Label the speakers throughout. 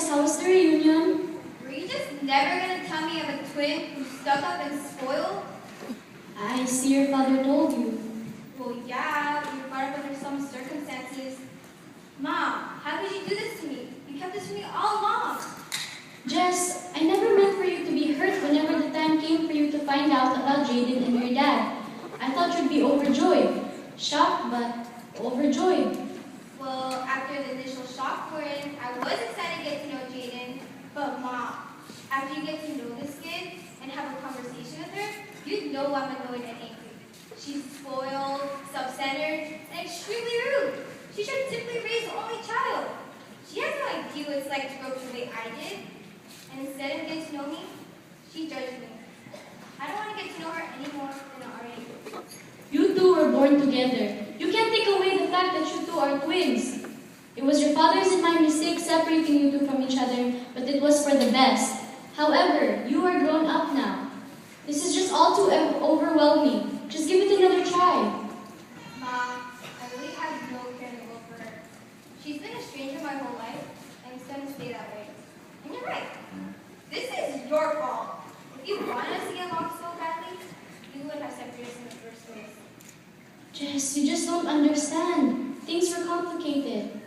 Speaker 1: Jess, how was the reunion?
Speaker 2: Were you just never going to tell me of a twin who's stuck up and spoiled?
Speaker 1: I see your father told you.
Speaker 2: Well, yeah, you were brought up under some circumstances. Mom, how could you do this to me? You kept this from me all along.
Speaker 1: Jess, I never meant for you to be hurt whenever the time came for you to find out about Jaden and your dad. I thought you'd be overjoyed. Shocked, but overjoyed.
Speaker 2: Well, after the initial shock for him, I was excited to get to know Jaden. But Mom, after you get to know this kid and have a conversation with her, you'd know I'm annoyed and angry. She's spoiled, self-centered, and extremely rude. She should simply raise the only child. She has no idea what it's like to grow up the way I did. And instead of getting to know me, she judged me. I don't want to get to know her any more than I already do.
Speaker 1: You two were born together. You can't take away the fact that you two are twins. It was your father's and my mistake separating you two from each other, but it was for the best. However, you are grown up now. This is just all too overwhelming. Just give it another try.
Speaker 2: Mom, I really have no care in the world for her. She's been a stranger my whole life, and it's going to stay that way. And you're right. This is your fault. If you wanted us to get along so badly, you would have separated us in the first place.
Speaker 1: Jess, you just don't understand. Things were complicated.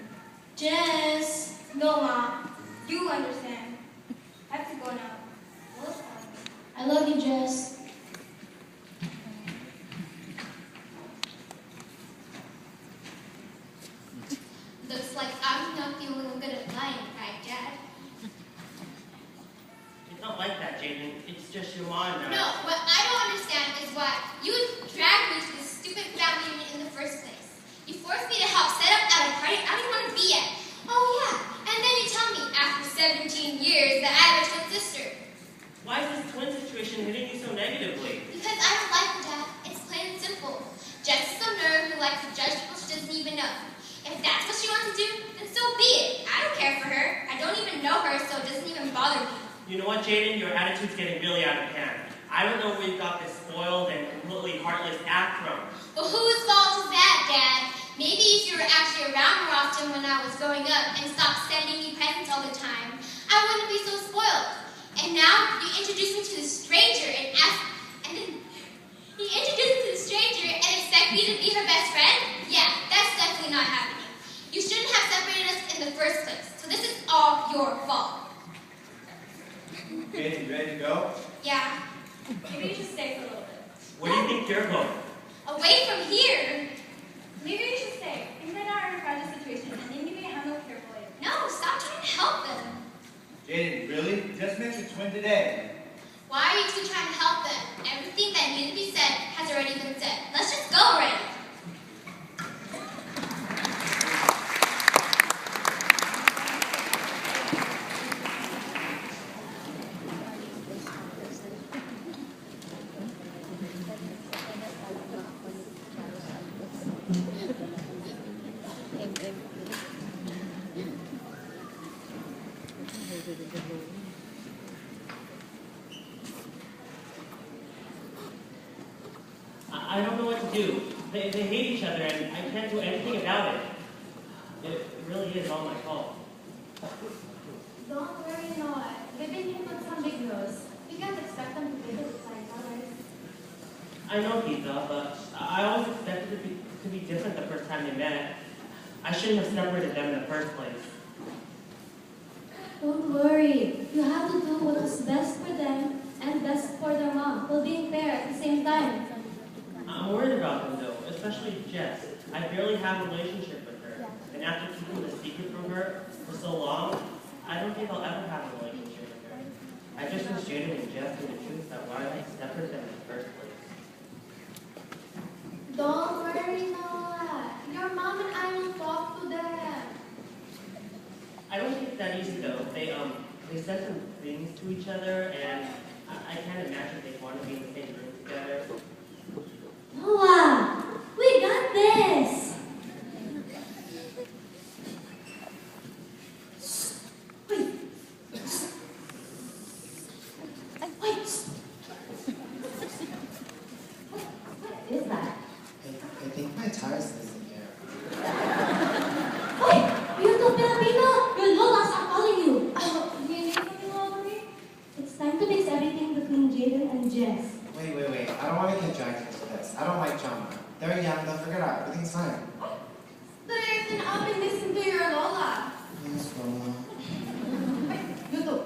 Speaker 2: Jess! No, Mom. You understand. I have to go now. Well, it's fine.
Speaker 1: I love you, Jess.
Speaker 3: Looks like I'm not the only one good at lying, right, Dad?
Speaker 4: It's not like that, Jaden. It's just your mom now.
Speaker 3: No, what I don't understand is why you dragged me to this stupid family reunion in the first place. You forced me to help set up at a party I didn't want to be at. Oh yeah, and then you tell me after 17 years that I have a twin sister.
Speaker 4: Why is this twin situation hitting you so negatively?
Speaker 3: Because I don't like her, Dad. It's plain and simple. Jess is some nerd who likes to judge people she doesn't even know. If that's what she wants to do, then so be it. I don't care for her. I don't even know her, so it doesn't even bother me.
Speaker 4: You know what, Jaden? Your attitude's getting really out of hand. I don't know where you got this spoiled and completely heartless act from.
Speaker 3: Well, whose fault is that, Dad? Maybe if you were actually around more often when I was growing up and stopped sending me presents all the time, I wouldn't be so spoiled. And now you introduce me to this stranger and expect me to be her best friend? Yeah, that's definitely not happening. You shouldn't have separated us in the first place. So this is all your fault.
Speaker 5: Okay, you ready to go?
Speaker 3: Yeah.
Speaker 2: Maybe you should stay for a little bit.
Speaker 4: Where do you think you're going?
Speaker 3: Away from here?
Speaker 2: Maybe you should stay. Things right now are in a fragile situation, and then you may handle carefully.
Speaker 3: No, stop trying to help them.
Speaker 5: Jaden, really? You just met your twin today.
Speaker 3: Why are you two trying to help them? Everything that needed to be said has already been said. Let's just go already.
Speaker 4: I don't know what to do. They hate each other and I can't do anything about it. It really is all my fault.
Speaker 2: Don't worry, Noah. They've been hit with some big news. You can't expect them to be able to fight, alright?
Speaker 4: I know, Pizza, but I always expected it to be different the first time they met. I shouldn't have separated them in the first place.
Speaker 1: Don't worry. You have to do what is best for them and best for their mom while being fair at the same time.
Speaker 4: I'm worried about them, though, especially Jess. I barely have a relationship with her. And after keeping the secret from her for so long, I don't think I'll ever have a relationship with her. I just wish Jaden and Jess knew the truth about why I separated them in the first place.
Speaker 2: Don't worry, Noah. Your mom and I will talk to them.
Speaker 4: I don't think it's that easy, though. They said some things to each other, and I can't imagine they want to be in the same room together.
Speaker 1: Noah, we got this. Wait. Wait. What is that?
Speaker 6: I think my tires listen here.
Speaker 1: Wait, you two Filipino, your lolas are calling you.
Speaker 6: down, they'll figure it out. Everything's fine.
Speaker 2: But I've been up and listened to your Lola.
Speaker 6: Yes, Lola.
Speaker 2: You too.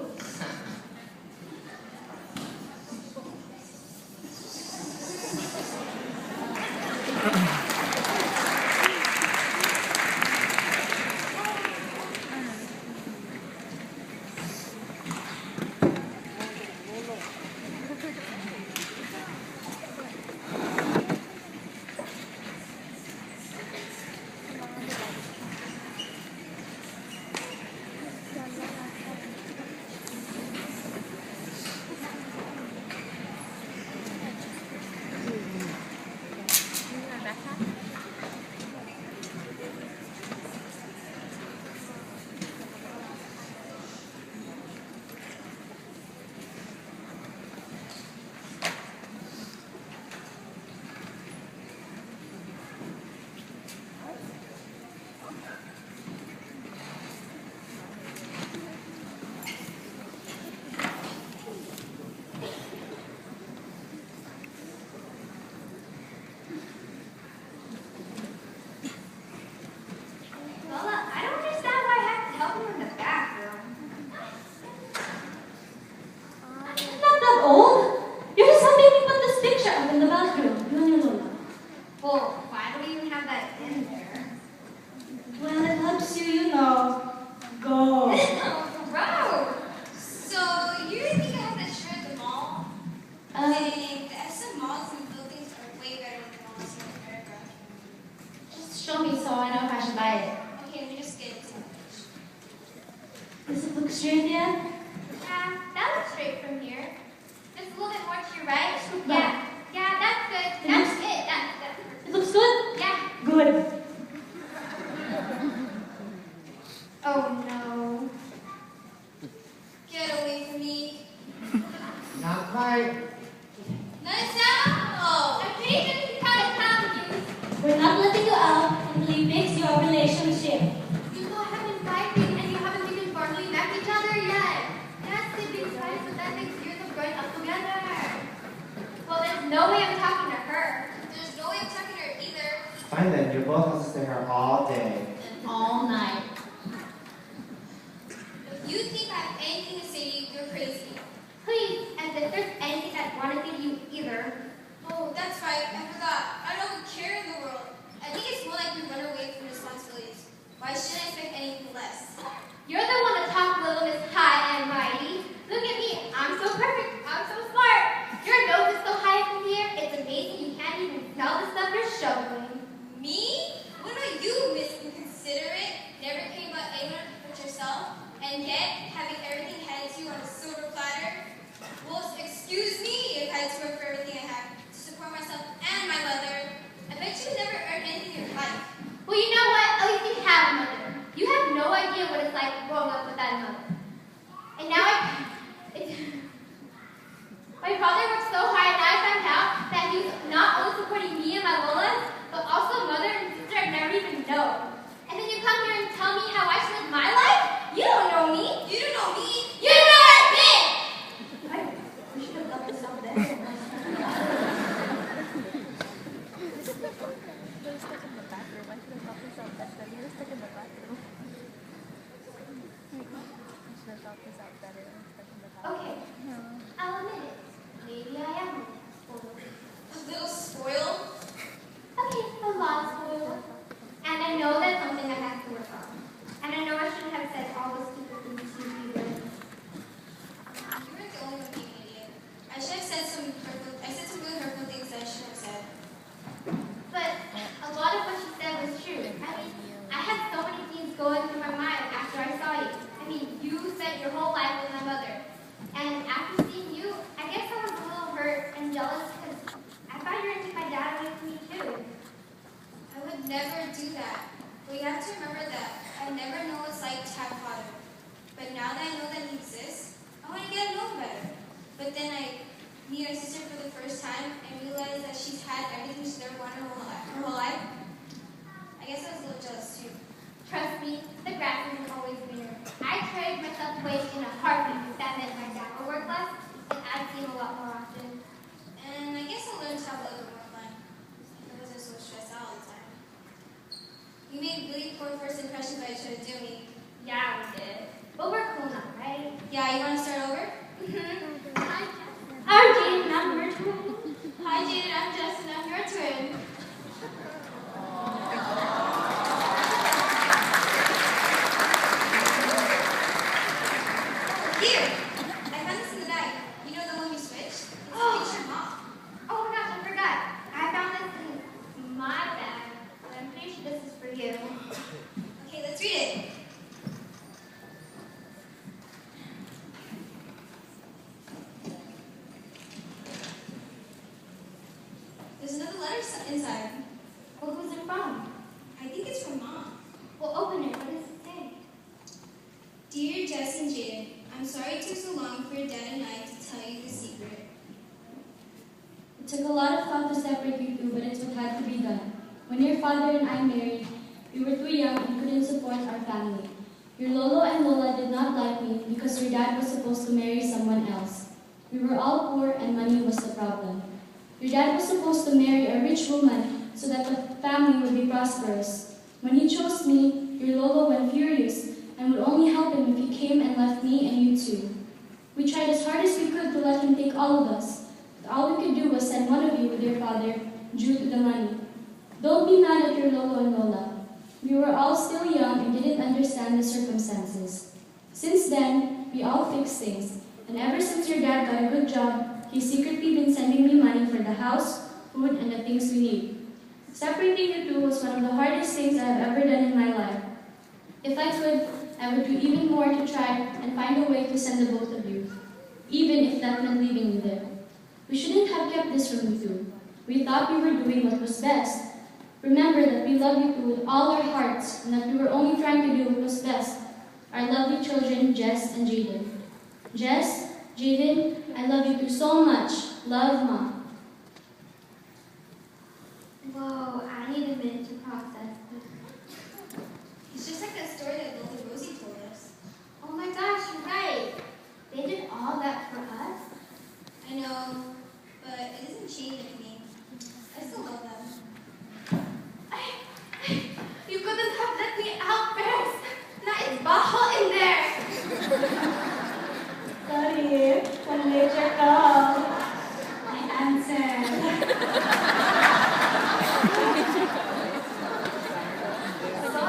Speaker 2: Lola, I don't understand why I have to help you in the bathroom.
Speaker 1: Not that old. You're just helping me put this picture up in the bathroom. You and your Lola.
Speaker 2: Well, why do we even have that in there?
Speaker 1: Well, it helps you, you know. Go.
Speaker 2: Bro! So, you really think I have that shirt at the mall?
Speaker 1: Um,
Speaker 2: Dang, the SM malls and buildings are way better than the malls here in America.
Speaker 1: Just show me so I know if I should buy it.
Speaker 2: Okay, let me just get it.
Speaker 1: Does it look straight yet?
Speaker 2: That looks straight from here. Just a little bit more to your right.
Speaker 1: No.
Speaker 2: Yeah, that's good. That's it. That's
Speaker 1: It looks good?
Speaker 2: yeah.
Speaker 1: Good.
Speaker 2: Oh no. Get away from me.
Speaker 6: Not quite.
Speaker 2: Nice out! I'm pretty sure you kind of found you.
Speaker 1: We're not letting you out until you fix your relationship.
Speaker 2: You all have been fighting and you haven't even formally met each other yet. Yes, they've been fighting, but that makes years of growing up together. Well, there's no way I'm talking to her. There's no way I'm talking to her either.
Speaker 6: Fine then, you're both supposed to stay here all day.
Speaker 1: And all night.
Speaker 2: If you think I have anything to say to you, you're crazy. Please, and if there's anything I want to say to you either. Oh, that's right. I forgot. I don't care in the world. I think it's more like we run away from responsibilities. Why should I expect anything less? You're the one that talks little Miss High and Mighty. Look at me. I'm so perfect. I'm so smart. Your nose is so high from here. It's amazing. You can't even smell the stuff you're showing. Me? What are you, Miss Inconsiderate? Never caring about anyone but yourself, and yet having everything handed to you on a silver platter? Well, excuse me if I had to work for everything I have to support myself and my mother. I bet you never earned anything in your life. Well, you know what? At least you have a mother. You have no idea what it's like growing up without a mother. And now my father worked so hard, and I found out that he was not only supporting me and my Lolas, but also a mother and sister I've never even known. And then you come here and tell me how I should live my life? You don't know me. You don't know me. You don't know what I've been.
Speaker 1: We should have done this up there.
Speaker 2: Okay, I'll admit it. Maybe I am a little spoiled. Okay, a lot spoiled. And I know that's something I have to work on. And I know I shouldn't have said all those stupid things to you either. You weren't the only one being an idiot. I should have said I said some really hurtful things that I shouldn't have said. But a lot of what she said was true. I mean, I had so many things going through my mind after I saw you. I mean, you spent your whole life with my mother. And after seeing you, I guess I was a little hurt and jealous because I thought you were going to take my dad away from me too. I would never do that. But you have to remember that I never know what it's like to have a father. But now that I know that he exists, I want to get to know him better. But then I meet my sister for the first time and realize that she's had everything she's ever wanted her whole life. I guess I was a little jealous too. Trust me, the grass isn't always greener. I trade myself away in a heartbeat if that meant my dad would work less, and I'd see him a lot more often. And I guess I learned to have a little bit more fun if I wasn't so stressed out. formed first impressions by each other, didn't we?
Speaker 3: Yeah, we did. But we're cool now, right?
Speaker 2: Yeah, you want to start over?
Speaker 3: Hi, Jane. I'm your twin.
Speaker 2: Hi, Jaden. I'm Justin. I'm your twin. Here! I found this in the bag. You know the movie Switch? It's a picture of Mom.
Speaker 3: Oh my gosh, I forgot. I found this in my bag, but I'm pretty sure this is for you.
Speaker 2: Okay, let's read it. There's another letter inside.
Speaker 3: Well, who's it from?
Speaker 2: I think it's from Mom.
Speaker 3: Well, open it. What does it say?
Speaker 2: Dear Jess and Jaden, I'm sorry it took so long for your dad and I to tell you the secret.
Speaker 1: It took a lot of thought to separate you two, but it's what had to be done. When your father and I married, we were too young and couldn't support our family. Your Lolo and Lola did not like me because your dad was supposed to marry someone else. We were all poor and money was the problem. Your dad was supposed to marry a rich woman so that the family would be prosperous. When he chose me, your Lolo went furious and would only help him if he came and left me and you two. We tried as hard as we could to let him take all of us, but all we could do was send one of you with your father due to the money. Don't be mad at your Lolo and Lola. We were all still young and didn't understand the circumstances. Since then, we all fixed things, and ever since your dad got a good job, he's secretly been sending me money for the house, food, and the things we need. Separating you two was one of the hardest things I have ever done in my life. If I could, I would do even more to try and find a way to send the both of you, even if that meant leaving you there. We shouldn't have kept this from you two. We thought we were doing what was best. Remember that we love you two with all our hearts and that we were only trying to do what was best. Our lovely children, Jess and Jaden. Jess, Jaden, I love you two so much. Love, Mom.
Speaker 3: Whoa, I need a minute to process this.
Speaker 2: It's just like that story that Lola Rosie told us.
Speaker 3: Oh my gosh, you're right. They did all that for us?
Speaker 2: I know, but it doesn't change anything. I still love them.
Speaker 3: You couldn't have let me out first. Now it's baho in there.
Speaker 1: Sorry, one later call. I answered.
Speaker 3: So,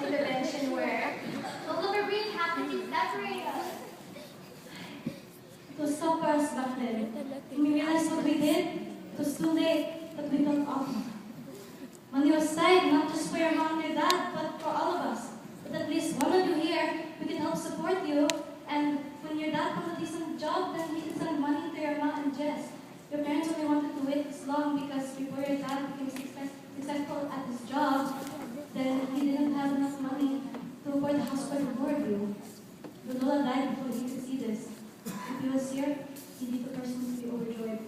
Speaker 3: intervention where Lola were really happy to separate us.
Speaker 1: It was so for us back then. When we realized what we did, it was too late, but we felt awful. Money was tight, not just for your mom and your dad, but for all of us. But at least one of you here, we can help support you. And when your dad found a decent job, then he can send money to your mom and Jess. Your parents only wanted to wait this long because before your dad became successful at his job, then he didn't have enough money to afford the house for the four of you. But Lola died before he could see this. If he was here, he'd be the person to be overjoyed.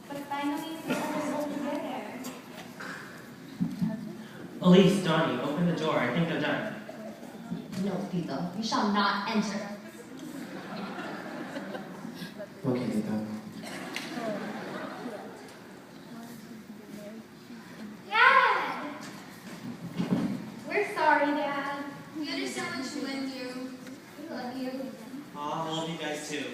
Speaker 3: But finally, we all all together.
Speaker 4: Elise, Donnie, open the door. I think they're done.
Speaker 7: No, Tito, you shall not enter.
Speaker 6: Okay, Tita.
Speaker 3: Dad! We're sorry, Dad.
Speaker 2: We understand what you went through.
Speaker 3: We love you.
Speaker 4: Aw, I love you guys too.